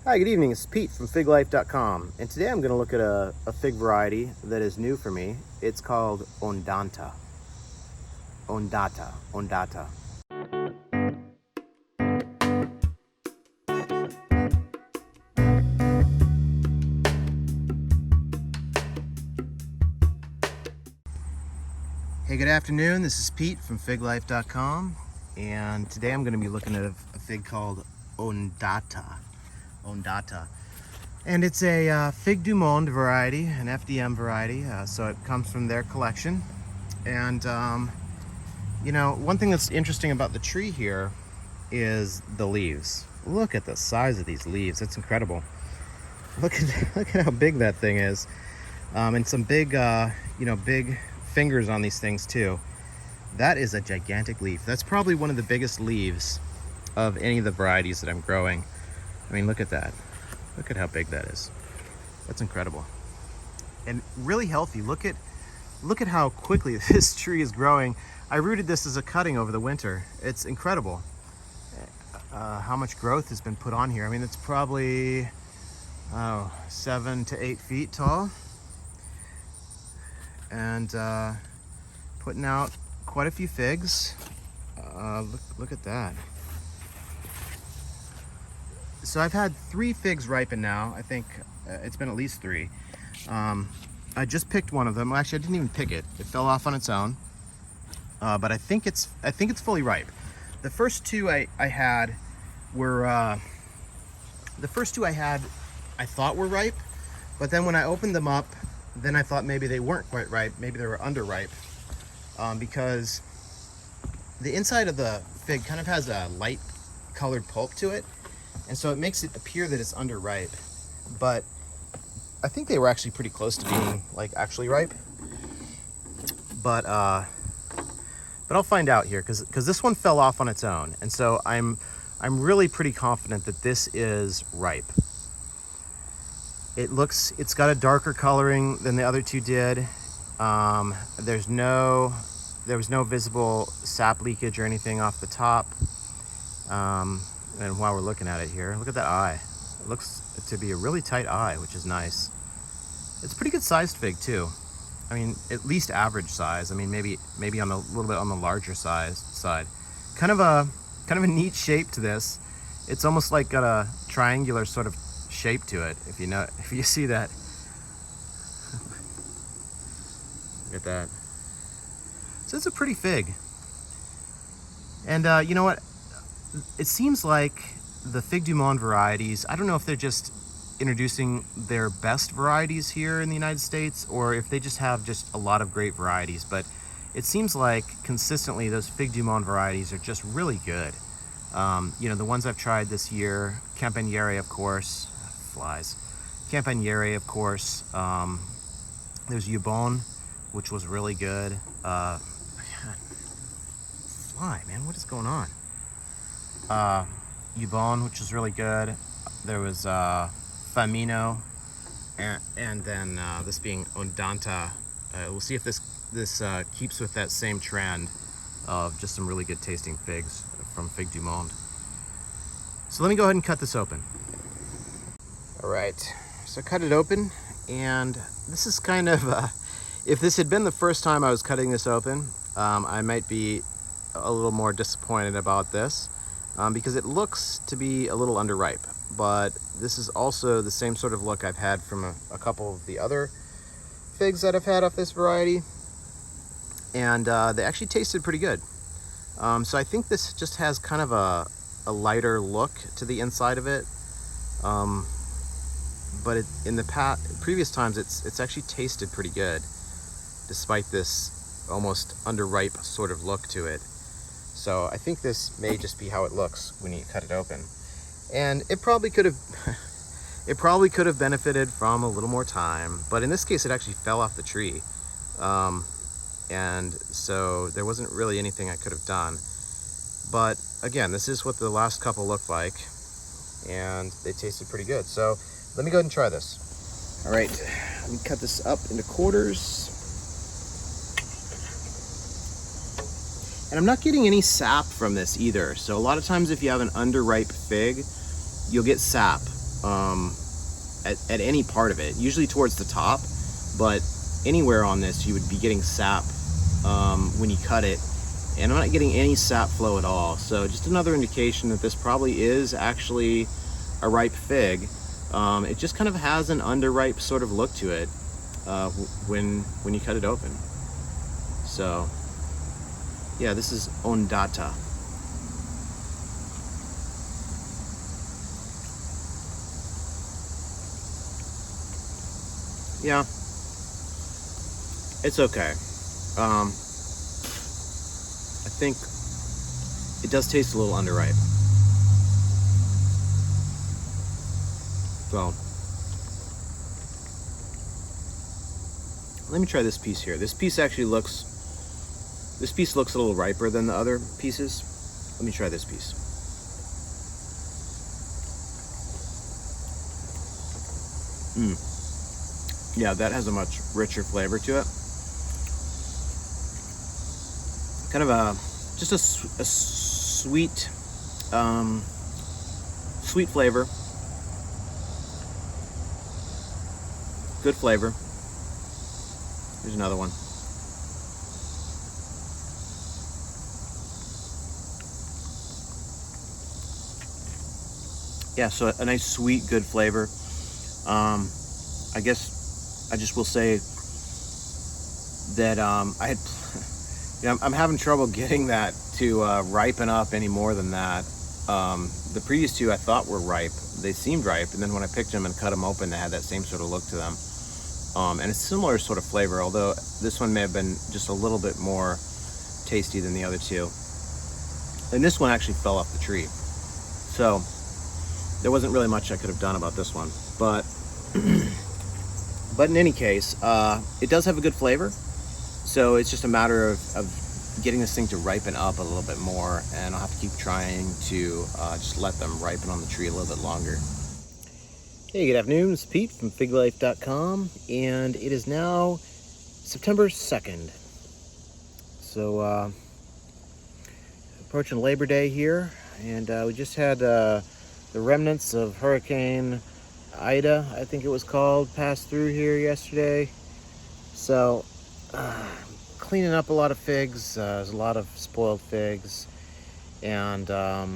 Hi, good evening. It's Pete from FigLife.com, and today I'm going to look at a fig variety that is new for me. It's called Ondata. Ondata. Hey, good afternoon. This is Pete from FigLife.com, and today I'm going to be looking at a fig called Ondata. And it's a Figues du Monde variety, an FDM variety, so it comes from their collection. And you know, one thing that's interesting about the tree here is the leaves. Look at the size of these leaves. It's incredible. Look at how big that thing is, and some big big fingers on these things too. That is a gigantic leaf. That's probably one of the biggest leaves of any of the varieties that I'm growing. I mean, look at that. Look at how big that is. That's incredible. And really healthy. Look at how quickly this tree is growing. I rooted this as a cutting over the winter. It's incredible how much growth has been put on here. I mean, it's probably 7 to 8 feet tall, and putting out quite a few figs. Look at that. So I've had 3 figs ripen now. I think it's been at least 3. I just picked one of them. Well, actually, I didn't even pick it. It fell off on its own. But I think it's fully ripe. The first two I had were I thought were ripe, but then when I opened them up, then I thought maybe they weren't quite ripe. Maybe they were underripe, because the inside of the fig kind of has a light colored pulp to it, and so it makes it appear that it's underripe. But I think they were actually pretty close to being like actually ripe. But I'll find out here because this one fell off on its own, and so I'm really pretty confident that this is ripe. It's got a darker coloring than the other 2 did. There was no visible sap leakage or anything off the top. And while we're looking at it here, look at that eye. It looks to be a really tight eye, which is nice. It's a pretty good sized fig too. I mean, at least average size. I mean, maybe on a little bit on the larger side. Kind of a neat shape to this. It's almost like got a triangular sort of shape to it. If you see that. Look at that. So it's a pretty fig. And you know what? It seems like the Figues du Monde varieties, I don't know if they're just introducing their best varieties here in the United States, or if they just have just a lot of great varieties, but it seems like consistently those Figues du Monde varieties are just really good. You know, the ones I've tried this year, Campagnere, of course, flies. Campagnere, of course. There's Ubon, which was really good. Fly, man, what is going on? Ubon, which is really good. There was Famino, and then this being Ondata. We'll see if this keeps with that same trend of just some really good tasting figs from Figues du Monde. So let me go ahead and cut this open. All right, so cut it open, and this is kind of, if this had been the first time I was cutting this open, I might be a little more disappointed about this, because it looks to be a little underripe. But this is also the same sort of look I've had from a couple of the other figs that I've had off this variety, and they actually tasted pretty good. So I think this just has kind of a lighter look to the inside of it, but in the previous times it's actually tasted pretty good, despite this almost underripe sort of look to it. So I think this may just be how it looks when you cut it open. And it probably could have benefited from a little more time, but in this case it actually fell off the tree. And so there wasn't really anything I could have done. But again, this is what the last couple looked like, and they tasted pretty good. So let me go ahead and try this. All right, let me cut this up into quarters. And I'm not getting any sap from this either. So a lot of times if you have an underripe fig, you'll get sap. at any part of it, usually towards the top, but anywhere on this you would be getting sap when you cut it, and I'm not getting any sap flow at all. So just another indication that this probably is actually a ripe fig. It just kind of has an underripe sort of look to it when you cut it open. So yeah, this is Ondata. Yeah, it's okay. I think it does taste a little underripe. So let me try this piece here. This piece looks a little riper than the other pieces. Let me try this piece. Yeah, that has a much richer flavor to it. Kind of just a sweet, sweet flavor. Good flavor. Here's another one. Yeah, so a nice, sweet, good flavor. I guess I just will say that I had, I'm having trouble getting that to ripen up any more than that. The previous two I thought were ripe. They seemed ripe, and then when I picked them and cut them open, they had that same sort of look to them. And it's similar sort of flavor, although this one may have been just a little bit more tasty than the other two. And this one actually fell off the tree. So there wasn't really much I could have done about this one. But in any case, it does have a good flavor. So it's just a matter of getting this thing to ripen up a little bit more, and I'll have to keep trying to just let them ripen on the tree a little bit longer. Hey, good afternoon. It's Pete from FigLife.com, and it is now September 2nd. So approaching Labor Day here, and we just had the remnants of Hurricane Ida, I think it was called, passed through here yesterday. So cleaning up a lot of figs. There's a lot of spoiled figs, and a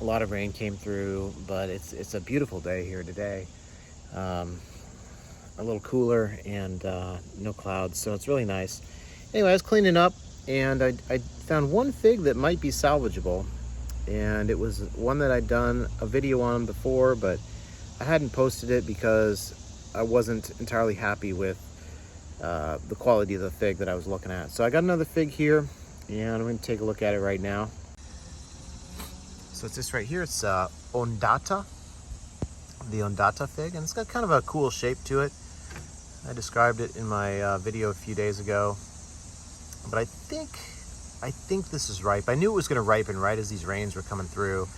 lot of rain came through, but it's a beautiful day here today. A little cooler and no clouds, so it's really nice. Anyway, I was cleaning up, and I found one fig that might be salvageable, and it was one that I'd done a video on before, but I hadn't posted it because I wasn't entirely happy with the quality of the fig that I was looking at. So I got another fig here, and I'm going to take a look at it right now. So it's this right here. It's Ondata, the Ondata fig, and it's got kind of a cool shape to it. I described it in my video a few days ago, but I think this is ripe. I knew it was going to ripen right as these rains were coming through,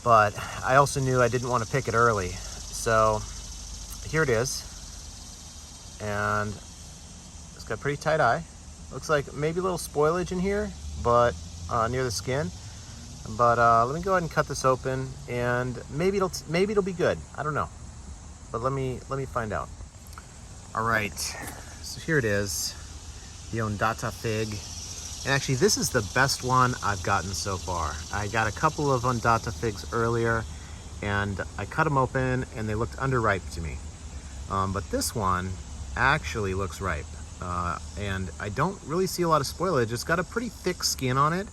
but I also knew I didn't want to pick it early. So here it is, and it's got a pretty tight eye. Looks like maybe a little spoilage in here, but near the skin. But let me go ahead and cut this open, and maybe it'll be good. I don't know, but let me find out. All right, so here it is, the Ondata fig. And actually, this is the best one I've gotten so far. I got a couple of Ondata figs earlier, and I cut them open, and they looked underripe to me. But this one actually looks ripe, and I don't really see a lot of spoilage. It's got a pretty thick skin on it,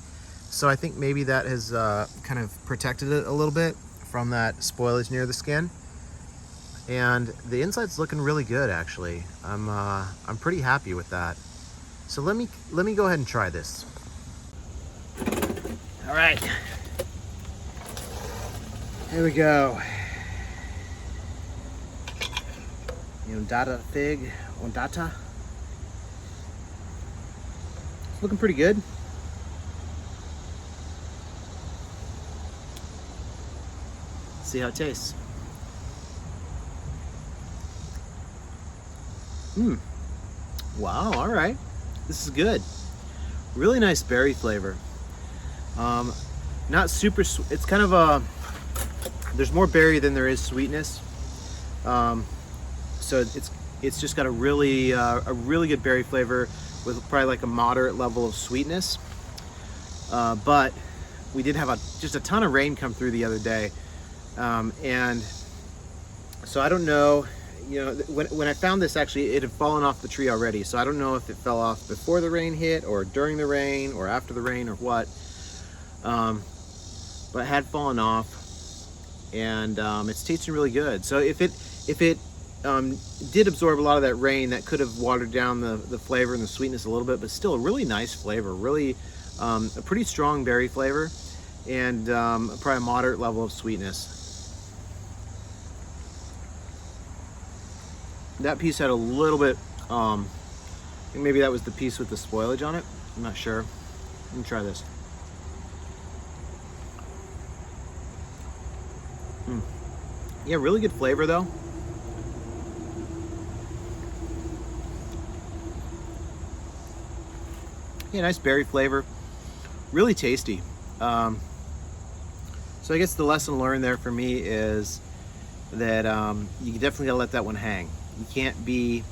so I think maybe that has kind of protected it a little bit from that spoilage near the skin. And the inside's looking really good, actually. I'm pretty happy with that. So let me go ahead and try this. All right, here we go. The Ondata fig, Ondata. It's looking pretty good. Let's see how it tastes. Wow, all right. This is good. Really nice berry flavor. Not super, it's kind of a There's more berry than there is sweetness, so it's just got a really good berry flavor with probably like a moderate level of sweetness. But we did have just a ton of rain come through the other day, and so I don't know. You know, when I found this, actually, it had fallen off the tree already. So I don't know if it fell off before the rain hit, or during the rain, or after the rain, or what. But it had fallen off, and it's tasting really good. So if it did absorb a lot of that rain, that could have watered down the flavor and the sweetness a little bit, but still a really nice flavor, really a pretty strong berry flavor, and probably a moderate level of sweetness. That piece had a little bit, I think maybe that was the piece with the spoilage on it. I'm not sure. Let me try this. Yeah, really good flavor though. Yeah, nice berry flavor. Really tasty. So I guess the lesson learned there for me is that you definitely gotta let that one hang. You can't be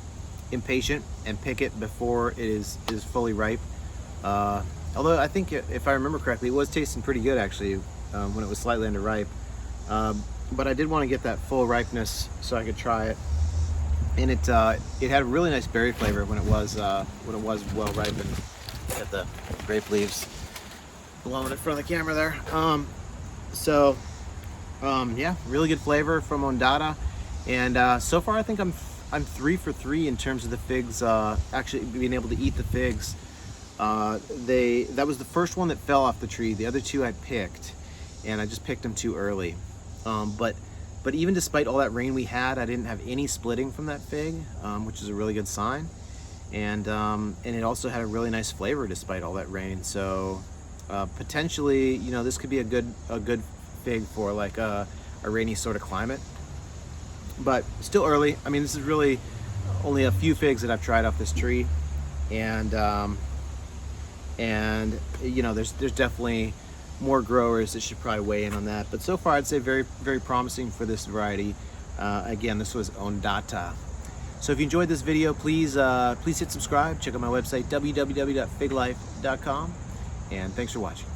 impatient and pick it before it is fully ripe. Although I think, if I remember correctly, it was tasting pretty good actually when it was slightly underripe. But I did want to get that full ripeness so I could try it, and it had a really nice berry flavor when it was well ripened. Got the grape leaves blowing in front of the camera there. Yeah, really good flavor from Ondata, and so far I think I'm 3 for 3 in terms of the figs. Actually being able to eat the figs. That was the first one that fell off the tree. The other two I picked, and I just picked them too early. But even despite all that rain we had, I didn't have any splitting from that fig, which is a really good sign. And it also had a really nice flavor despite all that rain. So potentially, you know, this could be a good fig for like a rainy sort of climate. But still early. I mean, this is really only a few figs that I've tried off this tree, and you know, there's definitely more growers that should probably weigh in on that. But so far, I'd say very, very promising for this variety. Again, this was Ondata. So if you enjoyed this video, please hit subscribe. Check out my website, www.FigLife.com, and thanks for watching.